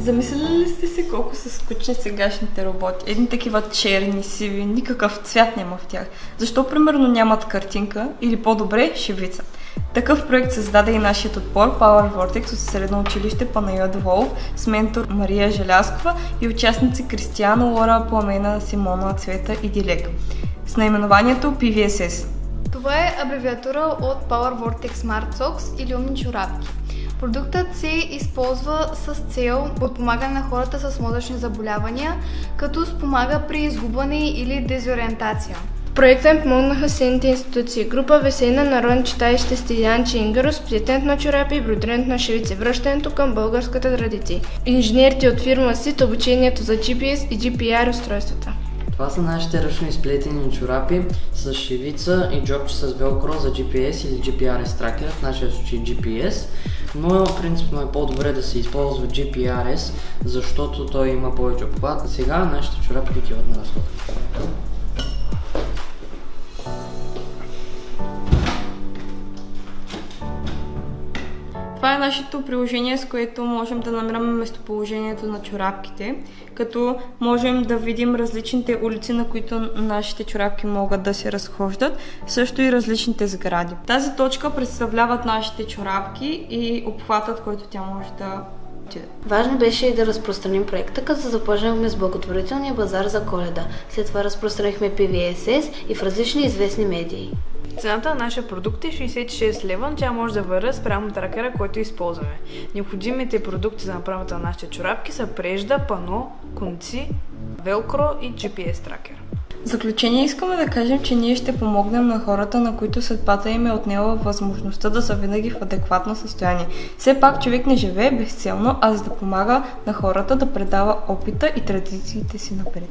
Замислили ли сте се колко са скучни сегашните роботи? Едни такива черни, сиви, никакъв цвят няма в тях. Защо примерно нямат картинка или по-добре шивица? Такъв проект създаде и нашият отбор Power Vortex от Средно училище Панайот Волов с ментор Мария Желяскова и участници Кристияна, Лора, Пламена, Симона, Цвета и Дилек с наименованието PVSS. Това е абревиатура от Power Vortex Smart Socks или умни чорапки. Продуктът се използва с цел подпомагане на хората с мозъчни заболявания, като спомага при изгубване или дезориентация. В проекта им помогнаха следните институции: група Весена, народни читалище Стилян Чингарус, плетенето на чорапи и бродирането на шивици, връщането към българската традиция, инженерите от фирма СИТ, обучението за GPS и GPR устройствата. Това са нашите ръчно изплетени чорапи с шивица и джобче с велкро за GPS или GPRS тракер, в нашия случай GPS, но принципно е по-добре да се използва GPRS, защото той има повече обхват. Сега нашите чорапи отиват на разход. Това е нашето приложение, с което можем да намираме местоположението на чорапките, като можем да видим различните улици, на които нашите чорапки могат да се разхождат, също и различните сгради. Тази точка представляват нашите чорапки и обхватът, който тя може да отиде. Важно беше и да разпространим проекта, като започнахме с благотворителния базар за Коледа. След това разпространихме PVSS и в различни известни медии. Цената на нашия продукт е 66 лева, тя може да варира спрямо тракера, който използваме. Необходимите продукти за направата на нашите чорапки са прежда, пано, конци, велкро и GPS тракер. В заключение искаме да кажем, че ние ще помогнем на хората, на които съдбата им е отнела възможността да са винаги в адекватно състояние. Все пак човек не живее безцелно, а за да помага на хората да предава опита и традициите си напред.